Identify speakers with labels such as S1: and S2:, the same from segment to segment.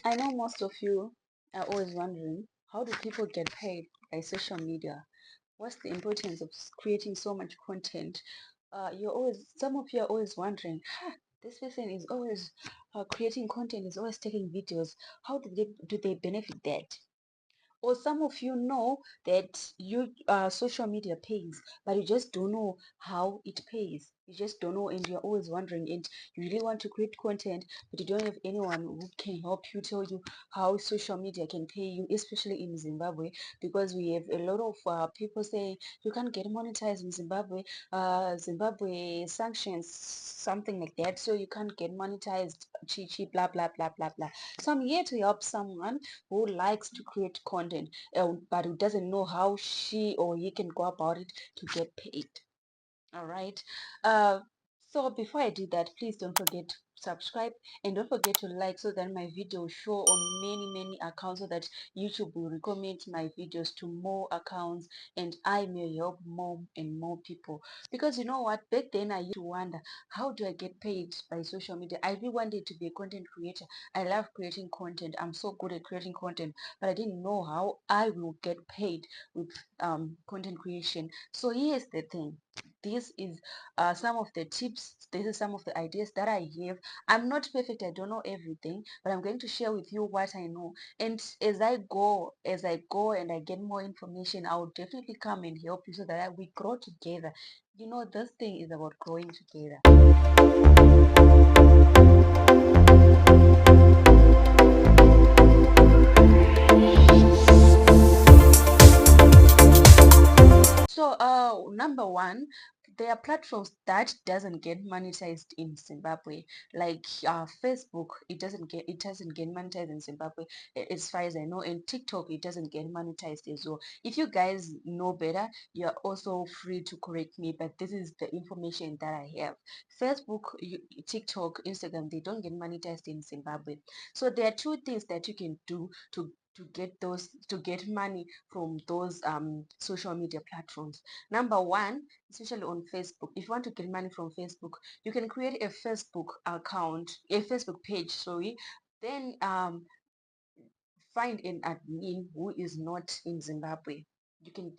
S1: I know most of you are always wondering, how do people get paid by social media? What's the importance of creating so much content? Some of you are always wondering, this person is always creating content, is always taking videos. How do they benefit that? Or some of you know that social media pays, but you just don't know how it pays. You just don't know, and you're always wondering, and you really want to create content, but you don't have anyone who can help you, tell you how social media can pay you, especially in Zimbabwe, because we have a lot of people saying you can't get monetized in Zimbabwe. Zimbabwe sanctions, something like that, so you can't get monetized, chi blah blah blah blah blah. So I'm here to help someone who likes to create content, but who doesn't know how she or he can go about it to get paid. All right. uh so before I do that, please don't forget to subscribe and don't forget to like, so that my video will show on many accounts, so that YouTube will recommend my videos to more accounts and I may help more and more people. Because you know what, back then I used to wonder, how do I get paid by social media? I really wanted to be a content creator. I love creating content. I'm so good at creating content, but I didn't know how I will get paid with content creation. So here's the thing. This is some of the tips, this is some of the ideas that I have. I'm not perfect, I don't know everything, but I'm going to share with you what I know. And as I go and I get more information, I'll definitely come and help you, so that we grow together. You know, this thing is about growing together. So, number one, there are platforms that doesn't get monetized in Zimbabwe, like Facebook. It doesn't get monetized in Zimbabwe, as far as I know, and TikTok, it doesn't get monetized as well. If you guys know better, you are also free to correct me, but this is the information that I have. Facebook, TikTok, Instagram, they don't get monetized in Zimbabwe. So there are two things that you can do to get money from those social media platforms. Number one, especially on Facebook, if you want to get money from Facebook, you can create a Facebook page, sorry. Then find an admin who is not in Zimbabwe. You can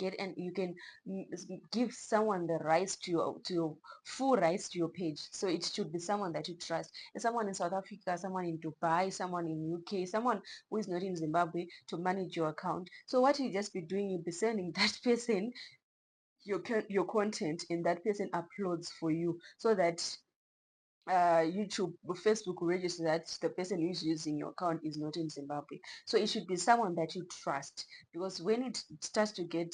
S1: give someone the rights to your full rights to your page. So it should be someone that you trust. And someone in South Africa, someone in Dubai, someone in UK, someone who is not in Zimbabwe, to manage your account. So what you just be doing, you'll be sending that person your content, and that person uploads for you, so that YouTube, Facebook will register that the person who is using your account is not in Zimbabwe. So it should be someone that you trust, because when it starts to get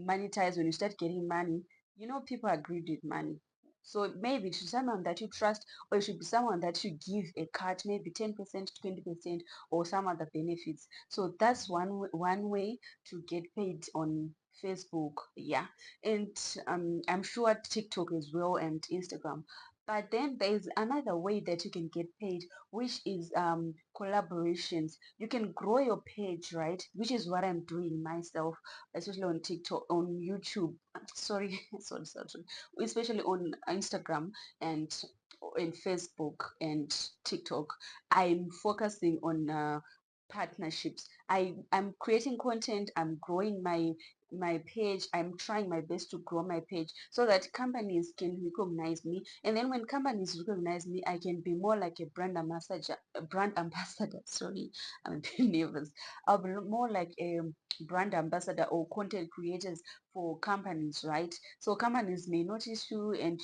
S1: monetized, when you start getting money, you know, people are greedy with money. So maybe it should be someone that you trust, or it should be someone that you give a cut, maybe 10%, 20%, or some other benefits. So that's one way to get paid on Facebook. Yeah. And I'm sure TikTok as well, and Instagram. But then there's another way that you can get paid, which is collaborations. You can grow your page, right? Which is what I'm doing myself, especially on TikTok, on YouTube. Sorry, sorry, especially on Instagram and in Facebook and TikTok. I'm focusing on partnerships. I'm creating content. I'm growing my page. I'm trying my best to grow my page, so that companies can recognize me. And then when companies recognize me, I can be more like a brand ambassador. Sorry, I'm a bit nervous. I'll be more like a brand ambassador or content creators for companies, right? So companies may notice you, and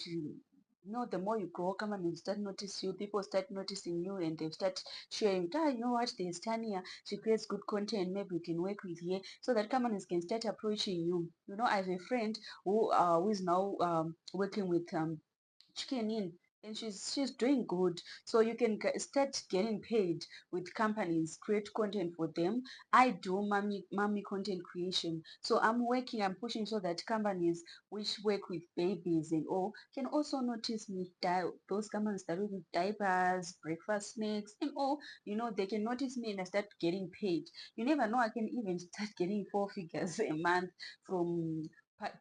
S1: the more you grow, companies start notice you, people start noticing you, and they start sharing, you know what, there's Tanya, she creates good content, maybe we can work with her, so that companies can start approaching you. You know, I have a friend who is now working with Chicken In, and she's doing good. So you can start getting paid with companies, create content for them. I do mommy content creation, so I'm pushing, so that companies which work with babies and all can also notice me. Those companies that work with diapers, breakfast snacks and all, they can notice me, and I start getting paid. You never know, I can even start getting four figures a month from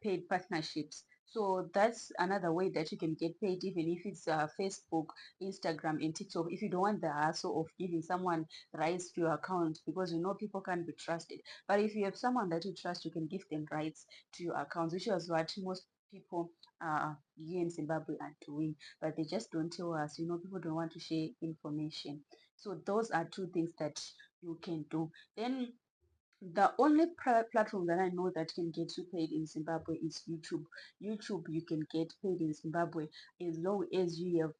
S1: paid partnerships. So that's another way that you can get paid, even if it's Facebook, Instagram, and TikTok. If you don't want the hassle of giving someone rights to your account, because you know people can't be trusted. But if you have someone that you trust, you can give them rights to your accounts, which is what most people here in Zimbabwe are doing. But they just don't tell us. You know, people don't want to share information. So those are two things that you can do. Then the only platform that I know that can get you paid in Zimbabwe is YouTube. YouTube, you can get paid in Zimbabwe as long as you have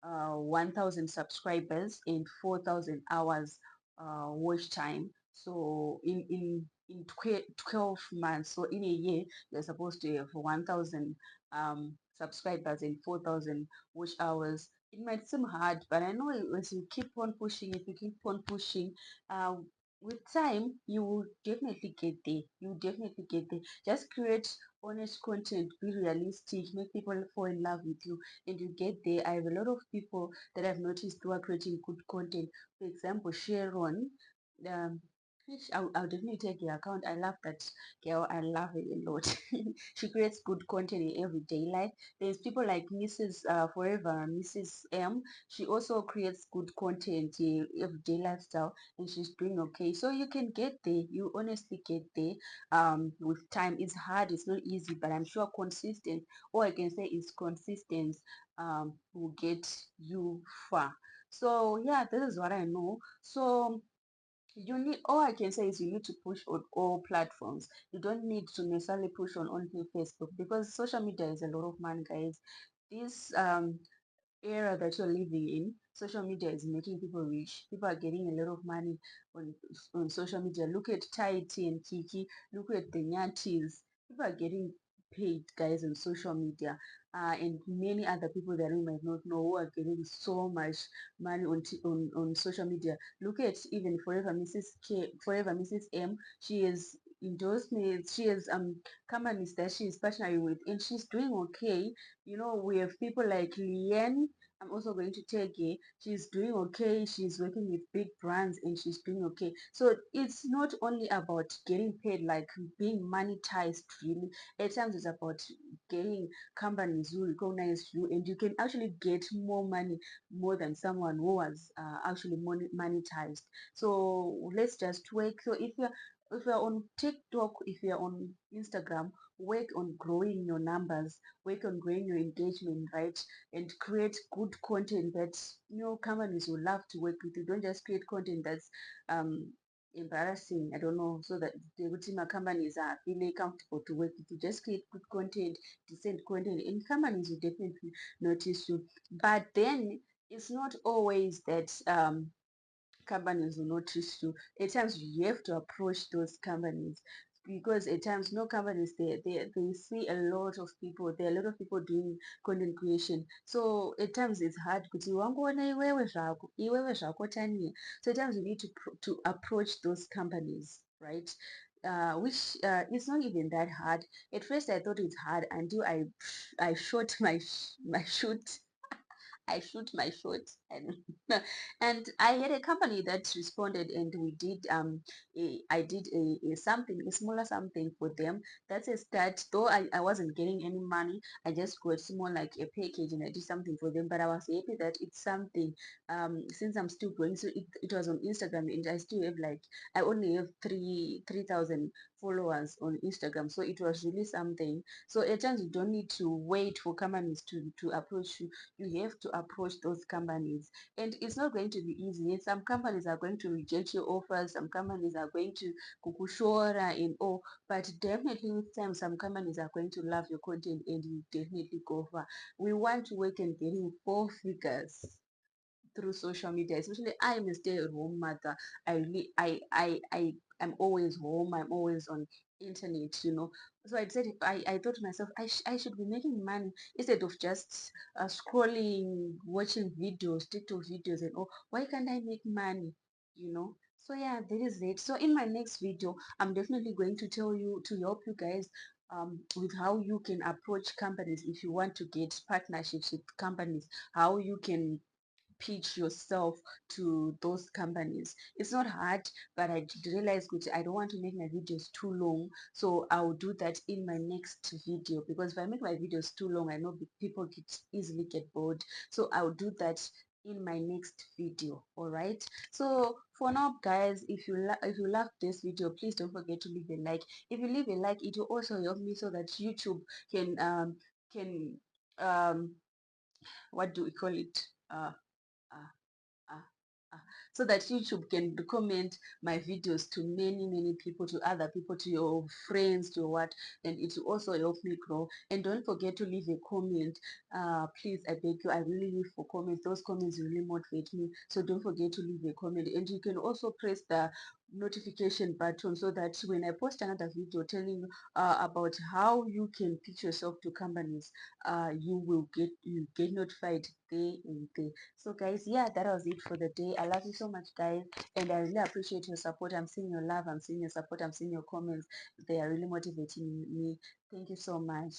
S1: 1,000 subscribers and 4,000 hours watch time. So in 12 months, so in a year, you're supposed to have 1,000 subscribers and 4,000 watch hours. It might seem hard, but I know as you keep on pushing, if you keep on pushing, uh, with time you will definitely get there. You will definitely get there. Just create honest content, be realistic, make people fall in love with you, and you get there. I have a lot of people that I've noticed who are creating good content. For example, Sharon, um which I'll definitely take your account. I love that girl. I love it a lot. She creates good content in everyday life. There's people like Mrs. Forever, Mrs. M. She also creates good content in everyday lifestyle, and she's doing okay. So you can get there. You honestly get there. With time, it's hard. It's not easy, but I'm sure consistent. All I can say is consistent. Will get you far. So yeah, this is what I know. So you need, all I can say is you need to push on all platforms. You don't need to necessarily push on only Facebook, because social media is a lot of money, guys. This era that you're living in, social media is making people rich. People are getting a lot of money on social media. Look at Taiti and Kiki. Look at the Nyatis. People are getting paid, guys, on social media. And many other people that we might not know who are getting so much money on social media. Look at even Forever Mrs. K, Forever Mrs. M. She has endorsements. She has companies that she is partnering with, and she's doing okay. You know, we have people like Liane. I'm also going to take her. She's doing okay. She's working with big brands and she's doing okay. So it's not only about getting paid, like being monetized, really. At times it's about getting companies who recognize you, and you can actually get more money, more than someone who was actually monetized. So let's just work. So if you're on TikTok, if you're on Instagram, work on growing your numbers, work on growing your engagement, right? And create good content that companies will love to work with you. Don't just create content that's um embarrassing, I don't know, so that the ultima companies are feeling comfortable to work with you. Just create good content, decent content, and companies will definitely notice you. But then it's not always that companies will notice you. At times you have to approach those companies, because at times no companies, they see a lot of people. There are a lot of people doing content creation. So at times it's hard kuti wangoona iwewe zvako tani. So at times you need to approach those companies, right? Which it's not even that hard. At first I thought it's hard until I shot my shoot. I shoot my shot, and and I had a company that responded, and we did I did a something, a smaller something for them. That's a start. Though I wasn't getting any money, I just got more like a package, and I did something for them. But I was happy that it's something. Since I'm still going, so it was on Instagram, and I still have like, I only have 3,000 followers on Instagram, so it was really something. So at times you don't need to wait for companies to approach you. You have to approach those companies, and it's not going to be easy. And some companies are going to reject your offers, some companies are going to kukushora and all, but definitely with time some companies are going to love your content and you definitely go far. We want to work and getting 4 figures through social media, especially I'm a stay-at-home mother. I really I'm always home, I'm always on internet, so I said, I thought to myself, I should be making money instead of just scrolling, watching videos, TikTok videos and all. Why can't I make money? So yeah, that is it. So in my next video, I'm definitely going to tell you, to help you guys with how you can approach companies if you want to get partnerships with companies, how you can pitch yourself to those companies. It's not hard, but I did realize that I don't want to make my videos too long, so I'll do that in my next video, because if I make my videos too long, I know people easily get bored. So I'll do that in my next video. All right, so for now guys, if you love this video, please don't forget to leave a like. If you leave a like, it will also help me so that YouTube can what do we call it, uh, uh, uh, so that YouTube can recommend my videos to many people, to other people, to your friends, to what, and it will also help me grow. And don't forget to leave a comment. Please, I beg you, I really live for comments. Those comments really motivate me, so don't forget to leave a comment. And you can also press the notification button so that when I post another video telling you about how you can pitch yourself to companies, you get notified day and day. So guys, yeah, that was it for the day. I love you so much guys, and I really appreciate your support. I'm seeing your love, I'm seeing your support, I'm seeing your comments. They are really motivating me. Thank you so much.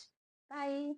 S1: Bye.